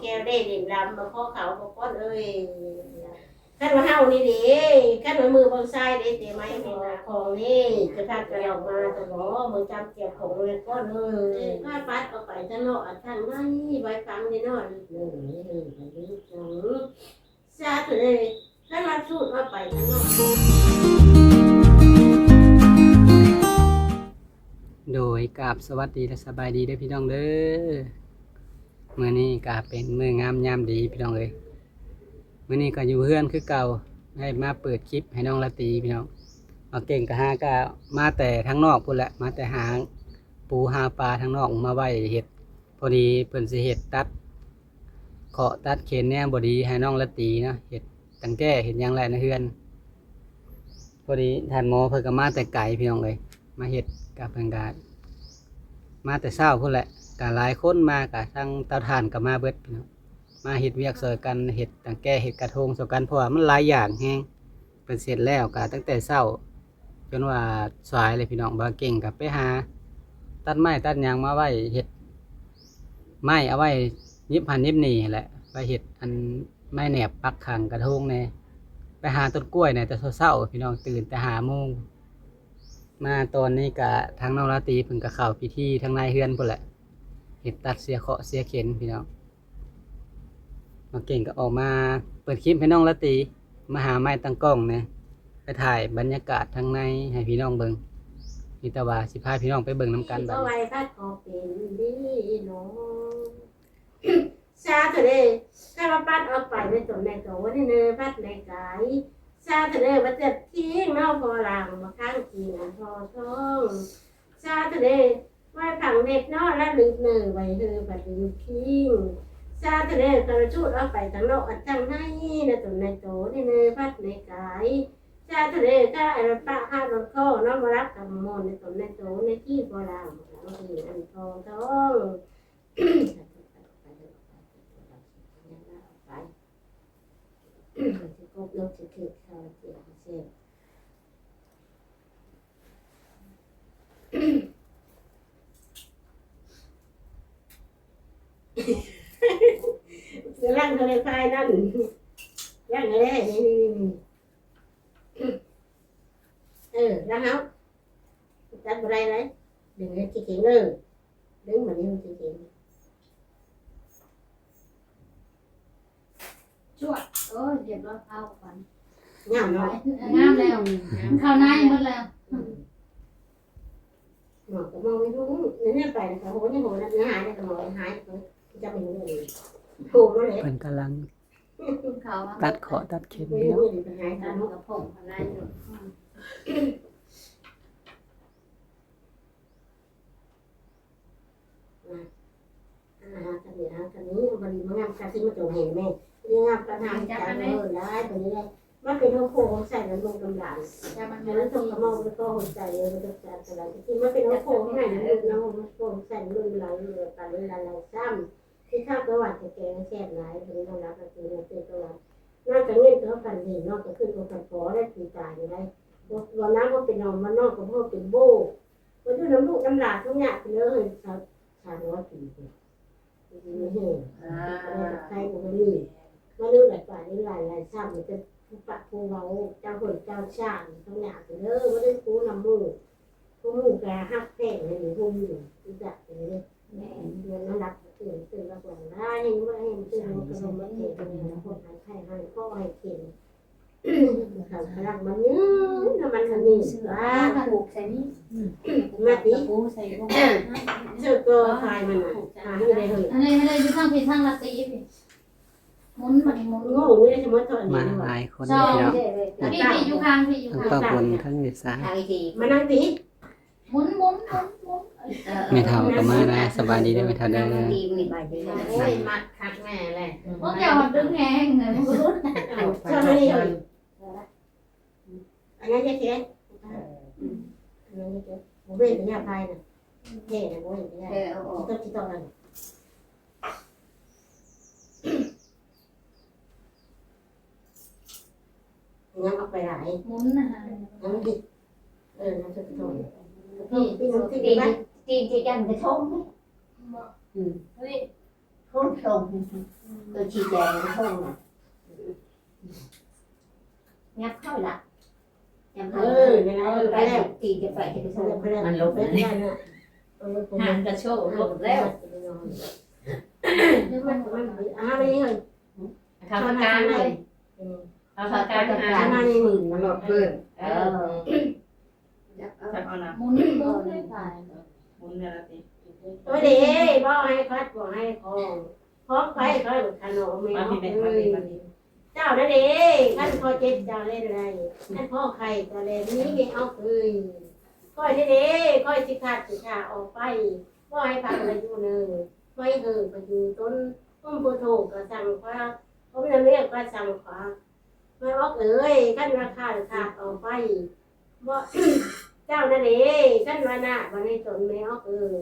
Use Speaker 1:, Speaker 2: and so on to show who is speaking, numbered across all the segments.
Speaker 1: แก้วได้เด่นดำมาข้อเขาบอกก้อนเอ้ยขั้นมาเฮานี่ดิขั้นมามือบางไส้ดิเตะไม้เป็นของนี่จะพากันออกมาแต่หมอมือจำเกี่ยวของเลยก้อนเอ้ยผ้าปัดออกไปทั้งนอกทั้งในไว้ฟังในนอกซาตัวเลยถ้าเราสูดมาไปทั้งนอก
Speaker 2: โดยกราบสวัสดีและสบายดีเด้อพี่น้องเด้อมื้อนี้ก็เป็นมื้องามยามดีพี่น้องเอ้ยมื้อนี้ก็อยู่เฮือนคือเก่าให้มาเปิดคลิปให้น้องละตีพี่น้องเอาเก่งก็หาก็มาแต่ทางนอกพุ่นแหละมาแต่หาปูหาปลาทางนอกมาไว้เฮ็ดพอดีเพิ่นสิเฮ็ดตัดเคาะตัดเข็นแนวบ่ดีให้น้องละตีเนาะเฮ็ดตั้งแก้เฮ็ดหยังแหละในเฮือนพอดีท่านหมอเพิ่นก็มาแต่ไกลพี่น้องเอ้ยมาเฮ็ดกับเพิ่นก็มาแต่เช้าพุ่นแหละก็หลายคนมาก็ทั้งเตาถ่านก็มาเบิดพี่น้องมาเฮ็ดเวียกซอยกันเฮ็ดตั้งแก้เฮ็ดกระทงซอยกันเพราะว่ามันหลายอย่างแฮงเป็นเสร็จแล้วก็ตั้งแต่เช้าจนว่าสายเลยพี่น้องบ่เก่งก็ไปหาตัดไม้ตัดหยังมาไว้เฮ็ดไม้เอาไว้ยิบหันยิบนี่แหละไปเฮ็ดอันไม้แหนบปักขังกระทงแน่ไปหาต้นกล้วยเนี่ยแต่เช้าๆพี่น้องตื่นแต่5 โมงมาตอนนี้ก็ทางน้องราตรีเพิ่นก็เข้าพิธีทางนายเฮือนพุ่นแหละเฮ็ดตัดเสียเคาะเสียเข็นพี่น้องมาเก่งก็ออกมาเปิดคลิปให้น้องราตรีมาหาไม้ตั้งกล้องนะไปถ่ายบรรยากาศทางในให้พี่น้องเบิ่งมีแต่ว่าสิพาพี่น้องไปเบิ่งนํกันบัด
Speaker 1: ก็
Speaker 2: นี้
Speaker 1: ไว้พัดขอเป็นดีน้องซาเถอะเด้ถ้ามาปัดออกไปในตัวในตัวนี่เนยพัดในกายซาเถอะเด้มาเจ็บทิ้งนอกพอหลังมาข้างกินพอท้องซาเถอะเด้ไว้ผังเน็ตนอกและลึกเนยไว้เธอปัดลึกทิ้งซาเถอะเด้กระชุดออกไปทั้งนอกอัดจังในในตัวในตัวนี่เนยพัดในกายซาเถอะเด้ก็ไอ้รถป้าห้ารถข้อน้องมารับกับมอนในตัวในตัวในที่พอหลังอันพอท้องจะกบลกจะเกิดข้าวเจียวเสียจะร่างทะเลทรายนั่นร่างอะไรนี่ร่างเขาจัดอะไรเลยดึงให้ขี้เกียจเลยดึงเหมือนนี่ขี้เกียจ
Speaker 3: ชั่วโอ้ยเดี๋ยวเราเข้าก่อน
Speaker 1: งามเนาะ
Speaker 3: งามแล้วเข้าในหมดแล้ว
Speaker 1: หมอก็มองไม่รู้เนี่ยไปนะคะโหนี่โหนะเนื้อหายเลยก็มองหายจะเป็นยังไงโหนั่นแหละ
Speaker 2: เพิ่นกำลัง
Speaker 3: เข้ามา
Speaker 2: ตัดเคาะตัดเข็น
Speaker 1: ไม่
Speaker 2: พี่น้อง
Speaker 1: รู้เป็นหาย
Speaker 3: ทา
Speaker 1: ตาม
Speaker 3: นกับผมข้างในอยู่
Speaker 1: กันนี้มันงามการที่มาตัวเห็นแม่นี่งามการทำจากได้ตัวนี้เลยมันเป็นโค้งใส่แล้วลงกำลังแล้วตรงกระมองแล้วก็หัวใจเลยมันจะจัดอะไรที่มันเป็นโค้งให้แล้วน้องมันโค้งใส่ลงหลังเลยตาเลยหลังซ้ำที่ข้าวประวัติแกงแซ่บหลายตัวนี้เรารับตัวนี้เป็นตัวนั้นนอกจากเงินเขาฝันเห็นนอกจากขึ้นตัวฝันขอได้ตีตายอยู่ได้วันนั้นก็เป็นนอนมันนอกกับพ่อเป็นโบ้วันที่น้ำลูกน้ำหลาทุกอย่างเลย300 ปีใครก็ไม่รู้มาดูหลายฝ่ายหลายชาติมันจะผู้ปะผู้เว้าเจ้าคนเจ้าชาติทั้งหลายเด้อว่าได้ผู้นำมือผู้มือกาฮักแท่งให้หนูผู้มือรู้จักเลยเงินนักตื่นระหว่างได้ยังไม่ให้ตื่นกระดมมาเทกันเลยคนหายไข้ให้ข้อให้เข็นข่าวพลังมันเนื้อน้ำมันขมิ้นว่า
Speaker 3: ผูกใส่นี่
Speaker 1: มาดิ
Speaker 3: ผูกใส่พวก
Speaker 1: เจ้าตัวพายมันหาให้ได้เลย
Speaker 3: อันนี้อยู่ข้างผิดข้างละตีพี่มุนมันมุน
Speaker 1: โง่นี่ใช่ไหมตอน
Speaker 2: มา
Speaker 1: นี้
Speaker 2: หลายคน
Speaker 3: ชอบ
Speaker 2: พี่น้อง
Speaker 3: พี่อยู่ข้างพี่อยู่
Speaker 2: ทั้ง
Speaker 3: ข้าง
Speaker 2: ป้าบนทั้งเมษา
Speaker 1: มานั่งตี
Speaker 3: มุน
Speaker 2: ไม่เท่าก็มานะสบายดีได้ไม่เท่าเด้อ
Speaker 1: โอ้ยมัดคักแม่เลย
Speaker 3: พวกเจ้าดึงแหงเลยมันก็รุด
Speaker 1: ชอบนี่เลยอันนั้นจะเขียนอันนั้นจะเขียนผมเว้ยเป็นยาพายนะเท่นะผมเว้ยเป็นยาที่ต้องอะไรงั้นเอาไปหลาย
Speaker 3: มุนนะฮะ
Speaker 1: งั้นดินั่นจะต้อง
Speaker 3: พี่
Speaker 1: พี่น้องที่
Speaker 4: ตี
Speaker 1: บ้าน
Speaker 4: ตีจะกันกระทงไหม
Speaker 3: เฮ้ย
Speaker 4: ทงส่ง ตัวชีแดงห้องน่ะงับเข้าละยัง
Speaker 1: เนี่ยนะไป
Speaker 4: ไป
Speaker 1: แล้
Speaker 4: แล้ว วตีจะไปจะไปส่ง
Speaker 1: มันลบไปแล้วเนี่ย
Speaker 4: ห่างกระโชกลงแล้ว
Speaker 1: นี่มันไม่เห็น
Speaker 4: เข้ากลางเลยเข้ากลางหา
Speaker 1: มาในหนึ่ง
Speaker 5: มันหลอดเพื่อน
Speaker 4: เออ
Speaker 5: จับเอานะ
Speaker 3: หมุนได้ค่ะ
Speaker 5: หมุนเนี่ยละที
Speaker 1: ตัวเด็กบอกให้คัดบอกให้ของไปเขาขนมไม่
Speaker 5: มา
Speaker 1: เอา
Speaker 5: ที
Speaker 1: เล
Speaker 5: เด็กมาที
Speaker 1: ย
Speaker 5: มาที
Speaker 1: เจ้านั่นเองท่านพ่อเจ็ดเจ้าเล่นอะไรท่านพ่อใครจะเล่นนี้ไม่เอาเลยค่อยเด้ค่อยสิขาดสิขาออกไปว่าให้พักไปอยู่เนินไม่เหินไปอยู่ต้นต้นโพธิ์โถกระสังฟ้าเขาไม่ได้เรียกว่าสังฟ้าไม่ออกเอ้ยขั้นราคาขาดออกไปว่าเจ้านั่นเองขั้นวานาวันนี้จนไม่ออกเอ้ย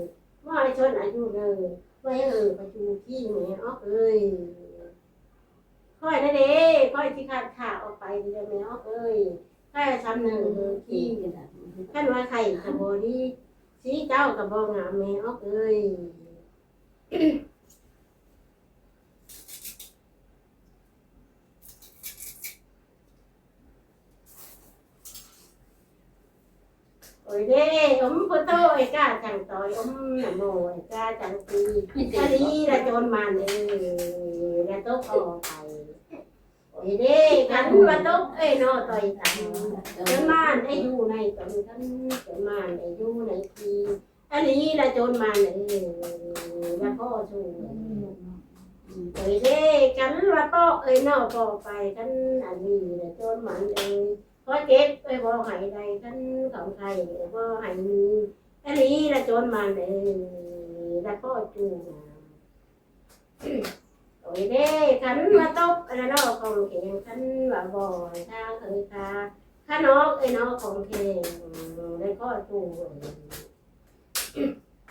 Speaker 1: ว่าให้ชนอายุเนินไม่เหินไปอยู่ที่ไม่ออกเอ้ยค่อยนั่นเองค่อยสิขาดขาออกไปจะไม่ออกเอ้ยค่อยทำหนึ่งที่ขั้นว่าใครกับโบดีสีเจ้ากับโบงามไม่ออกเอ้ย โอ้ยเด้อมพุทโธไอ้ก้าจังต่อยอมนโมไอ้ก้าจังตีอันนี้ละโจรมันละตกออกไปโอ้ยเด้ขันว่าตกเอ้ยนอต่อยกันโจรมันไอ้อยู่ในตนกันโจรมันไอ้อยู่ในทีอันนี้ละโจรมันละพ่อชูโอ้ยเด้ขันว่าโตเอ้ยนอต่อไปกันอันนี้ละโจรมันพอเจ็บไปบอกให้ใดกันของใครบ่ให้มีอันนี้ละโจรมันละพ่อจูโอ้ยเด้ขันว่าตบอันนั้นของเข่งขันว่าบ่อยทางเคยคาข้านอกไอ้นอกของเข่งได้พ่อจู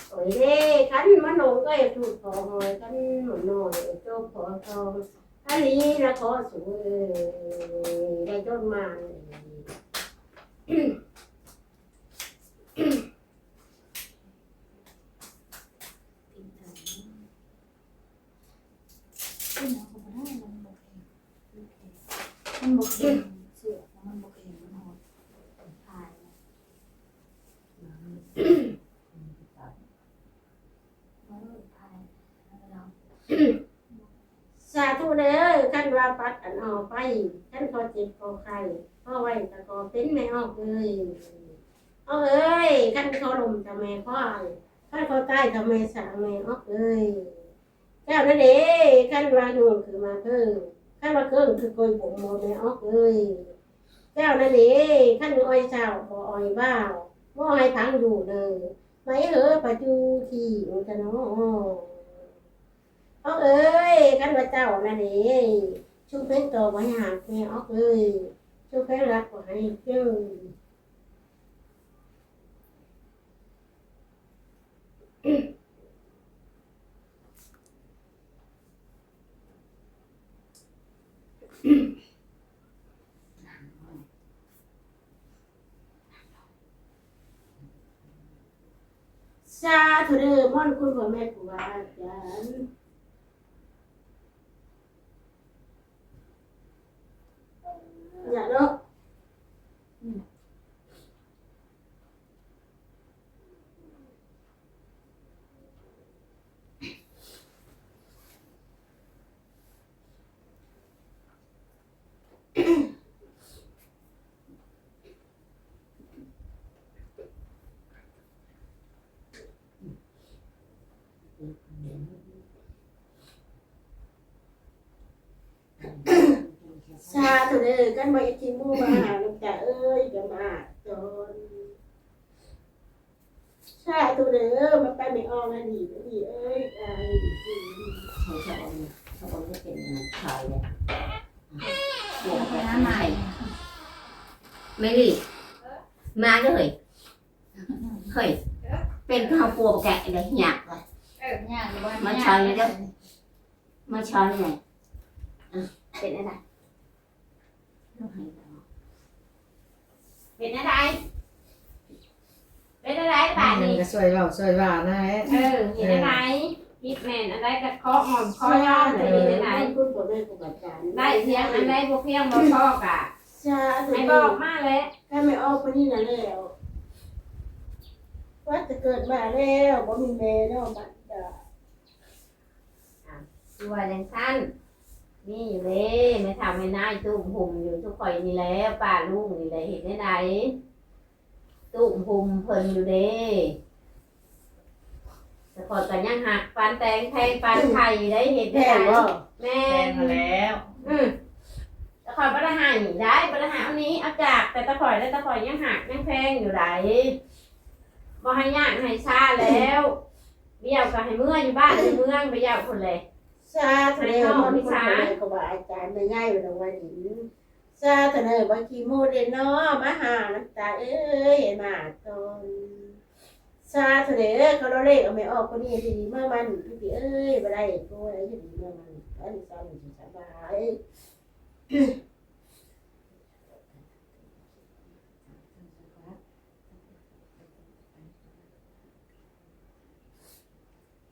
Speaker 1: โอ้ยเด้ขันมันหนงก็อย่าถูกพอหอยขันหมันหน่อยโจกพอทองอันนี้ละขอสูได้โจรมัน
Speaker 3: มันบกเองเสือมันบกเองมันหดถ่ายเรา
Speaker 1: สาธุเด้อขั้นว่าปัดอันออกไปขั้นพอเจ็บพอไข้พอไว้ตะกอเป็นไม่ออกเลยเอาเอ้ยขั้นเขาลมทำไมพ่อขั้นเขาใต้ทำไมสาไม่ออกเลยเจ้านั่นเองขั้นว่าหนุ่มคือมาเพิ่มขั้นว่าเครื่องคือโกยผมโมไม่ออกเลยเจ้านั่นเองขั้นอ้อยเช้าบ่อ้อยบ้าวบ่อ้อยพังอยู่เลยไม่เหอะปัจจุที่อุตโนเอาเอ้ยกันว่าเจ้านั่นเองชูเพ่งโตไว้หักแม่ออกเลยชูเพ่งรักกว่าให้เจ้าสาธุเด้อม่อนคุณพ่อแม่ครูบาอาจารย์อย่าเนาะสาธุเด้อกันบ่อยากกินหมูมาหาลูกจ๋าเอ้ยกันมาจนสาธุเด้อมาไปไม่ออกแล้วนี่ดีเอ้ยตายดี
Speaker 4: เขาจะเป็นชายเลยบวกไป
Speaker 3: น้ำใหม่
Speaker 4: ไม่รีมาเลยเฮ้ยเป็นข้าวปูแกะเลยหยักเลย
Speaker 3: ย่างหรือว่า
Speaker 4: มาช้อนเลยเด้อมาช้อนเลยเป็นอะไรเป็นอะไรเป็นอะไรป่าน
Speaker 5: มัน
Speaker 4: นี้
Speaker 5: ก็ช่วยเราช่วยว่านะ
Speaker 4: เห็นอะไร
Speaker 1: คิดแม่นอะไรก็เคาะหอมเคาะย่อเลย
Speaker 4: เป็นอะไร
Speaker 1: เลยกูบัดจาน
Speaker 4: ได้เพียงอันใดบ่เพียงบ่พอกะ
Speaker 1: ชาตัว
Speaker 4: ให้
Speaker 1: นี้
Speaker 4: บอกมาแล้ว
Speaker 1: ถ้าไม่ออกคนนี้น่ะแล้วว่าจะเกิดมาแล้วบ่มีแม่แล้วบัดดา
Speaker 4: ตัวจังซั่นนี่อยู่เด้ไม่ทำไม่นายตุ้มหุ่มอยู่ทุกข่อยนี่แหล้วป้าลุงนี่แหละเห็นได้ไหนตุ้มหุ่มเพิ่นอยู่เด้แต่ข่อยก็ยังหักปานแตงแทงปานไข่ได้เห็น
Speaker 1: แพ
Speaker 4: ได้
Speaker 1: ง
Speaker 4: ไหน
Speaker 1: บ่
Speaker 4: แม่
Speaker 5: แทงมาแล้ว
Speaker 4: ตะข่อยบ่ได้หาหนีได้บ่ได้หาอันนี้เอาจากแต่ตะข่อยแล้วตะข่อยยังหักยังแพงอยู่ไหนบ่ให้ยากให้ชาแล้วเบี้ยวก็ให้เมื่ออยู่บ้านอยู่เมืองไปยาวคนเลย
Speaker 1: ชาทะเลมันคนเลยก็ว่าอาจารย์ไม่ง่ายอยู่ตรงวันนี้ชาทะเลบ่ขี้มูดเนาะมาหาน้ำตาเอ้ยมาตนชาทะเลเขาเราเลขเอาไม่ออกคนนี้ดีเมื่อมันพี่เอ้ยบ่ได้โอ้ยอยู่ดีเมื่อมันอันนี้ซ้ำสบาย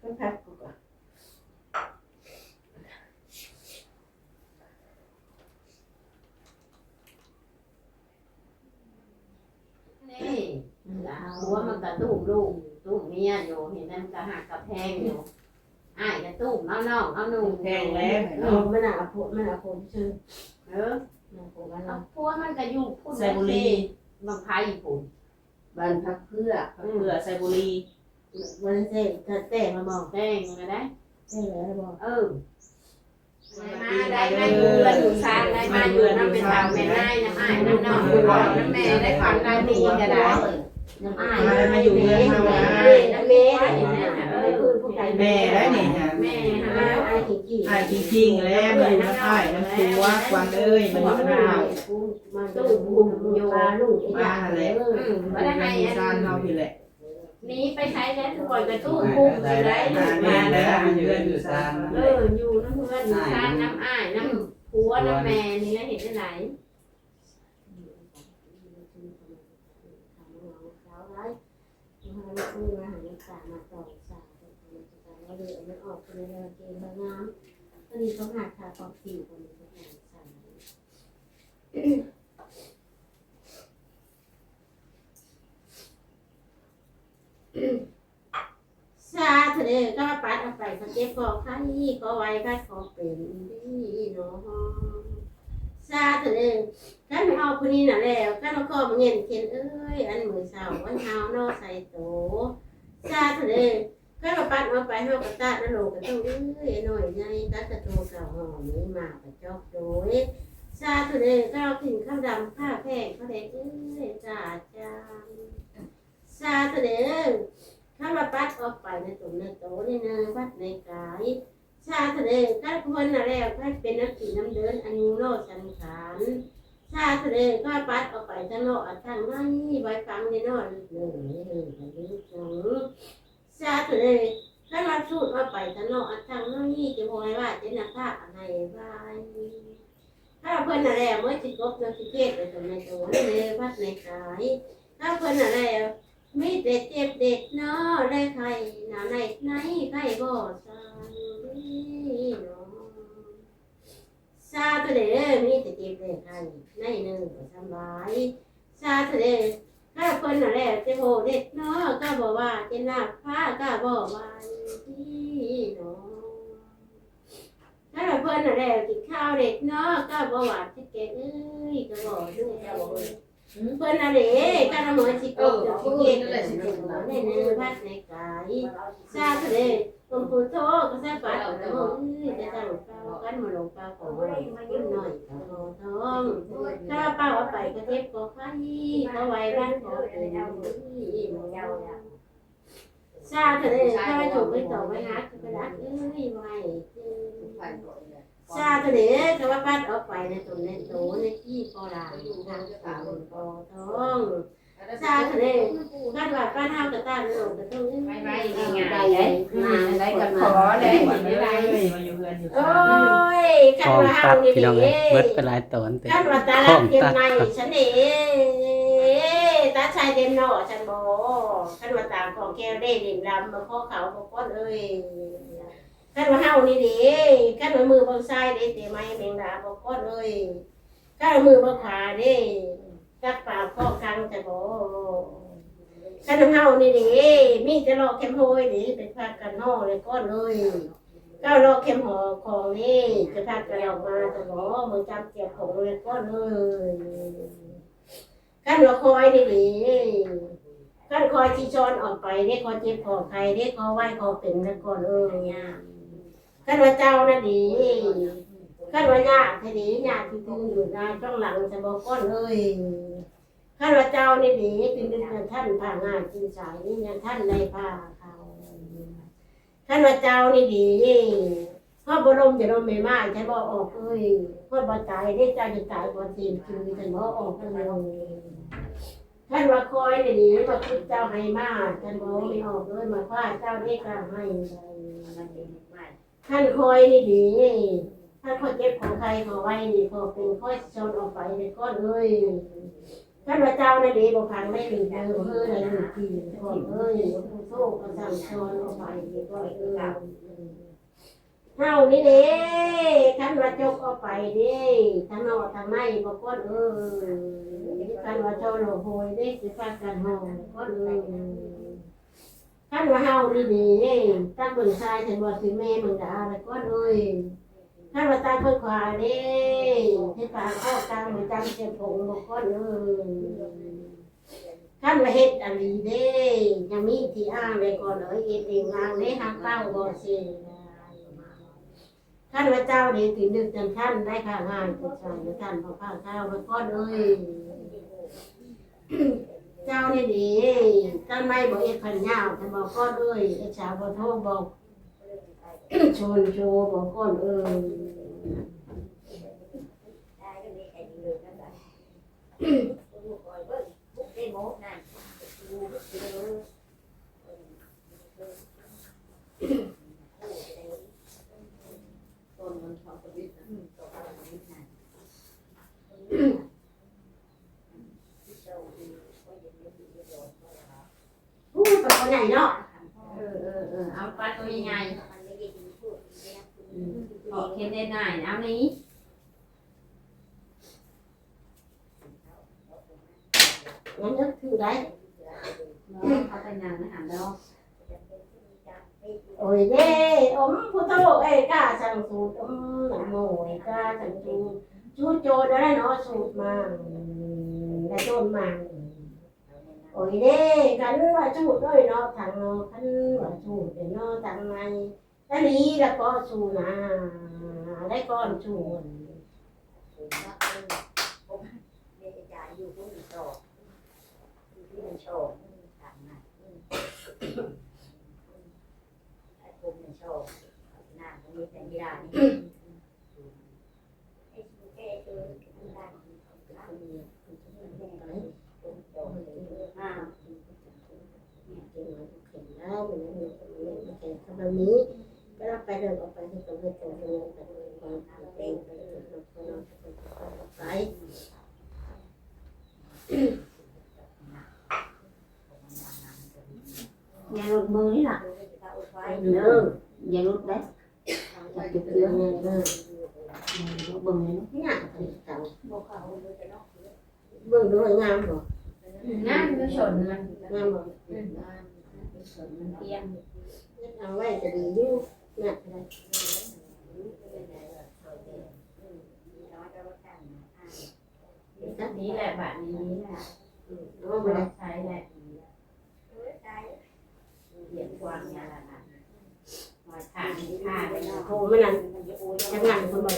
Speaker 1: ก็พักกูก่อน
Speaker 4: นี่หัวมันกระตุ้มลูกตุ้มเมียอยู่เห็นนั่นก็หักกับแพงอยู่อ้ายกระตุ้มเอาน้องเอาหนุ่ม
Speaker 5: แทงแล้ว
Speaker 1: เออมันอาผมมันอาผมชื่อ
Speaker 4: เออ
Speaker 1: มันผมมัน
Speaker 4: เอาพวกมันก็อยู่พุ่น
Speaker 5: ใส่บุหรี่
Speaker 4: บางไพ่พุ่น
Speaker 1: บ้านพักเพื่อ
Speaker 5: เผื่อใส่บุหรี่
Speaker 1: วันเสาร์ถ้าแต่งมาบอก
Speaker 4: แดงก็ได้
Speaker 1: แต่งแล้วบอก
Speaker 4: เออมาได้มาอยู่เรือนอยู่ชานได้มาอยู่น้ำเป็นทางแม่นายน้ำอ้ายน้ำน้องผู้บอกน้ำแม่ได้ฝันได้ดีก็ได้น้ำอ้าย
Speaker 5: มาอยู่เรือนเฮานะ
Speaker 1: น้ำแม่ได้คือผู้ใด
Speaker 5: แม่ได้นี่ฮะ
Speaker 4: แม่
Speaker 1: แม่
Speaker 4: หา
Speaker 1: ไอ้ขี้ขี้
Speaker 5: อ้ายจริงๆแล้วมันอยู่น้ำอ้ายน้ำตัวควันเอ้ยมันอยู่น้ำเฮา
Speaker 1: มันตู้บุญอยู่ปลาลูก
Speaker 4: บ่ได้ให้
Speaker 5: มี
Speaker 4: อั
Speaker 5: ซาน
Speaker 4: น
Speaker 5: เฮาพี่แหละ
Speaker 4: นี้ไปใช้แล้วทุกคนกระตุ้มพุ่งอยู่ได้
Speaker 5: มาแล้วอยู่เรือนอยู่ซาน
Speaker 4: อยู่น้ำเพื่อนอยู่ชานน้ำอ้ายน้ำผัวน้ำแม่นี่แล้วเห็นได้ไหน
Speaker 1: มาคือมาหาสามาต่อสาแล้วเดี๋ยวมันออกเป็นเรื่องเกมบางงามตอนนี้เขาหักขาปอกสี่คนนี้ก็การสั่งซาทะเลก็ปัดเอาไปสเก็ตขอข้ายี่ขอไว้พัดขอเป็นดีเนาะซาทะเลกันไม่เอาคนนี้น่ะแล้วกันเอาข้อมาเงินเขียนเอ้ยอันมือสาววันเฮาเนาะใส่โตซาทะเลก็เราปัดเอาไปเฮากระตาแล้วโลกันต้องเอ้ยหน่อยใหญ่ตัดกระโตกะหอมนี้มากระจอกโดยซาทะเลก็เรากินข้าวดำข้าวแพงข้าวแดงเอ้ยจ้าจ้าซาทะเลถ้าเราปัดออกไปในตุ่มในโตในเนื้อปัดในกายชาทะเลก็คนน่ะแล้วก็เป็นนักขี่น้ำเดินอายุโลสังขารชาทะเลก็ปัดออกไปทางโลกทางนั้นไว้ฟังในนอนหนึ่งชาทะเลถ้าเราสูดออกไปทางโลกทางนั้นจะพอยว่าจะนักภาพอะไรบ้างถ้าเพื่อนน่ะแล้วเมื่อจิตกบจะสิเกตไปตรงในโตในเนื้อพัดในกายถ้าเพื่อนน่ะแล้วไม่เด็ดเจ็บเด็ดเนาะได้ใครหนาในไหนใครบ่สั่งดีเนาะซาทะเลมีแต่เจ็บเด็ดใครในหนึ่งก็สบายซาทะเลถ้าคนน่ะแล้วจะโหเด็ดเนาะก็บอกว่าจะหน้าผ้าก็บอกว่าดีเนาะถ้าเพื่อนน่ะแล้วกินข้าวเด็ดเนาะก็บอกว่าจะเก็บเอ้ยก็บอกด้วยก็บอกเพื่อนอะไรก็ทำเหมือนสิโก้จะสิเก็บในเนื้อพัดในกายซาทะเลผมพูดโทษก็ซาปัดจะตั้งเป้ากันมาลงเป้าของเราขึ้นหน่อยโตท้องถ้าเป้าเอาไปก็เทปก็ข้ายี่ก็ไว้บ้านขอเป็นซาทะเลถ้าไม่ถูกไม่ต่อไม่ฮักก็รักเอ้ยไม่ซาทะเลก็ว่าปัดออกไปในตุ่มในโตในที่พอลาทางสาวโตท้องซาทะเลกัดว่าป้าเท้ากระตาโลกกระตุ้ง
Speaker 4: ไม่ได้ได้กับขอได้ไม่ได้
Speaker 5: มาอยู่เรือนอยู่
Speaker 1: โอ้
Speaker 5: ซาน
Speaker 1: ยกั
Speaker 2: ก
Speaker 1: ด
Speaker 2: อง
Speaker 1: ว่า
Speaker 2: ตั
Speaker 1: เอา
Speaker 2: ด
Speaker 1: ดี
Speaker 2: พี่น้อง
Speaker 1: ๆ
Speaker 2: เอ้ยเบิดไปหลายตอนแต่
Speaker 1: กัดว่าตาลับเต็มในฉันเอ๋ตาชายเต็มหน่อฉันบอกกัดว่าตาของแก้วได้ดิ่งดำมาข้อเขาบอกก้อนเอ้ย ขั้นว่าเฮานี่เด้ขั้นว่ามือบางซ้ายเด้เตะไม้แมงดาบอกก้อนเลยขั้นว่ามือบางขวาเด้จักปากข้อกังจะบ่ขั้นว่าเฮานี่เด้มีจะรอเข้มโหยเด้ไปพากันห่อเลยก้อนเลยก้าวรอเข้มหอของนี่จะพากันออกมาจะบ่มือจำเกี่ยวของเลยก้อนเลยขั้นว่าคอยนี่เด้ขั้นคอยที่ชอนออกไปได้คอยเจ็บคอใครได้คอไหวคอเป็นนะก่อนขั้นว่าเจ้าน่ะดีขั้นว่าญาติดีญาติที่ตื่นอยู่นาจ้องหลังจะบอกก้อนเลยขั้นว่าเจ้านี่ดีตื่นกันท่านผ่างานกินสายนี่ท่านในผ้าเขาขั้นว่าเจ้านี่ดีพ่อบรมจะรมไม่มาใช่บอกออกเลยพ่อบตายได้เจ้าจะตายก่อนตีนคือฉันบอกออกเลยท่านว่าคอยดีว่าคุณเจ้าให้มาท่านบอกไม่ออกเลยมาคว้าเจ้าได้กล้าให้ท่านคอยนี่ดีท่านคอยเก็บของใครขอไว้ดีขอเป็นคอยชนออกไปในก้อนเลยท่านว่าเจ้านี่ดีบอกพังไม่หลุดเลยเฮ้ยอะไรหลุดทีก่อนเฮ้ยผู้โซ่ก็สั่งชนออกไปในก้อนเฮานี่เด้ท่านว่าจกออกไปเด้ทั้งนอกทั้งในบอกก้อนท่านว่าเจ้าหลวงโหยเด้สิพากันห้องก้อนท่านว่าเฮานี่เด้ตั้งบนชายฉันว่าถึงแม่มึงด่าแล้วก้อนท่านว่าตาเพิ่นขวาเด้ให้ปากข้อกลางหัวจำเจ็บผงบอกก้อนท่านว่าเฮ็ดอันนี้เด้ยังมีที่อ้างไว้ก่อนเฮ็ดเองอ้างเด้หางเต้าบ่สิท่านว่าเจ้าเด้ถึงนึกจำท่านได้ค่างานผู้ชายท่านพอข้าวข้าวมาก้อนเจ้านี่ดีท่านไม่บอกเอ็ดขันยาวท่านบอกก้อนไอ้ชาวบ่โทรบอกชนโชบอกก้อนตัวใหญ่เนาะ
Speaker 4: เอาปลาตัวใหญ่ออกเค็มได้หน่อยเอานี้
Speaker 1: งั้นนึกถือได้
Speaker 4: เอาไปนานนะหาดอก
Speaker 1: โอ้ยเด้พุทโธกล้าสั่งสูตรหนังโง่กล้าสั่งจูโจได้เนาะสูตรมาได้โดนมาโอ้ยเด้กันว่าจูดด้วยเนาะทางเนาะกันว่าจูดเนาะทางในแล้วนี้แล้วก็สูนะได้ก้อนสูนแล้วมันนี้ก็ไปเดินออกไปที่ตรงนี้ตรงนี้ไปความเต็งไปไป
Speaker 3: อย่าหลุดมือนี่ล่ะ
Speaker 1: เด้อ
Speaker 3: อย่าหลุดได้
Speaker 1: จุดเรื่องนี้เด้อ
Speaker 3: เบิ่งนี่
Speaker 1: เนี่ยเก่า
Speaker 3: บ่เข้า
Speaker 1: เบิ่งด้วยงามบ่
Speaker 4: งานก็ชนมัน
Speaker 1: งามบ่
Speaker 4: ชนมันเตี้ย
Speaker 1: เอาไว้จะดีอยู่เนี่ย
Speaker 4: นี้แหละแบบนี้แหละ
Speaker 1: เอาไป
Speaker 4: ใช้แหละเหยียบกวางยาละนะมาทานข้าไปเนาะ
Speaker 1: โหมันนั่นจังงานคนบ่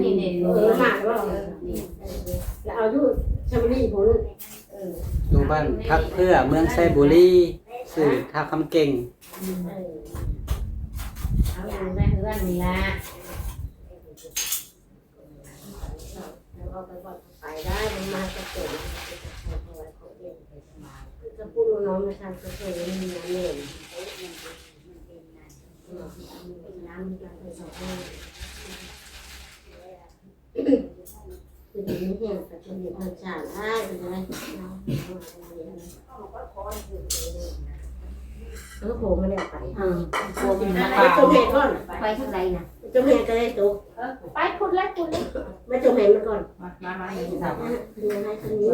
Speaker 4: นี่นี่
Speaker 1: มาว่าแล้วเอาอยู่ชลบุรีพุ่น
Speaker 2: อยู่บ้านพักเพื่อเมืองไซบุรีสื่อท่าคำเก่ง
Speaker 4: เอาอยู่ในเรื่องนี้ละ
Speaker 1: เอาไปก่อนไปได้มันมาจะเกิดจะพูดน้องมาทำจะเกิดมีน้ำเย็นน้ำจะไปสองคือดีนี่เองแต่เป็นดีธรรมชาติได้เป็นอะไร แล้วก็โผล่มาแล้วไป
Speaker 3: กลัวมัน
Speaker 1: ไปจมแหงก่อน
Speaker 3: ไปทางใดน่ะ
Speaker 1: จมแหงก็ได้ตก
Speaker 4: ไปพูดแล้วพูดแล้ว
Speaker 1: มาจมแหงมันก่อน
Speaker 5: มาอย่างนี้ครับ
Speaker 1: เดี๋ยวให้คนนี้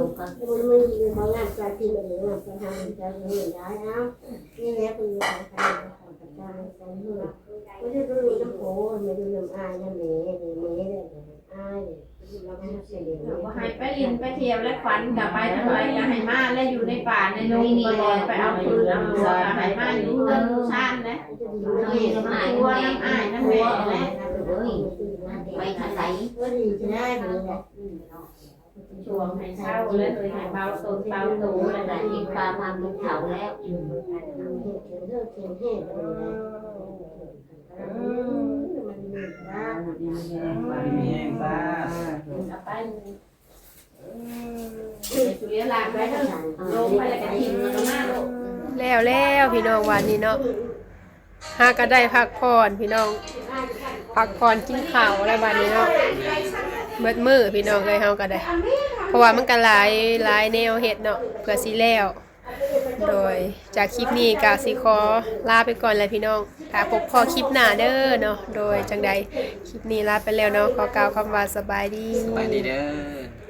Speaker 1: มันมีของงานการที่มันงานการทำการเงินย้ายนะนี่แหละคือการทำของการการเงินไม่ได้ดูน้ำโผไม่ดูน้ำอายน้ำเหน่เนี่ยอายเราไม่เสียเดียว
Speaker 4: บ่ให้ไปลินไปเที่ยวและฝันกลับไปทำไมอย่าให้มาและอยู่ในป่าในดงตลอดไปเอาปืนเอาหัวให้มาอยู่เพื่อนผู้ชานนะ
Speaker 3: น้ำอาย
Speaker 4: ตัวน้ำอ้ายน้ำแม่แหละ
Speaker 3: ไปทางใด
Speaker 1: ก็ดีจะได้เลย
Speaker 4: ช่วงให้เช้าเลยเคยให้เบาตนเบาตู
Speaker 3: รู้
Speaker 4: แล้
Speaker 3: แล้ว ว
Speaker 4: นะ
Speaker 3: อีกปลามาเป็นเขาแล้ว
Speaker 5: มีแห้งซะ
Speaker 4: กลับไปสุริยลาไปเถอะลงไปแล้วก็ทิ้งมันก็มาลูก
Speaker 6: แล้วพี่น้องวันนี้เนาะหาก็ได้พักผ่อนพี่น้องพักผ่อนกินข้าวอะไรวันนี้เนาะเบิดมื้อพี่น้องเลยเฮาก็ได้ เพราะว่ามันก็หลายแนวเฮ็ดเนาะเพื่อสิแล้วโดยจากคลิปนี้ก็สิขอลาไปก่อนเลยพี่น้องถ้าพบพอคลิปหน้าเด้อเนาะโดยจังใดคลิปนี้ลาไปแล้วเนาะขอกล่าวคำว่าสบายดี
Speaker 2: สบายดีเด้อ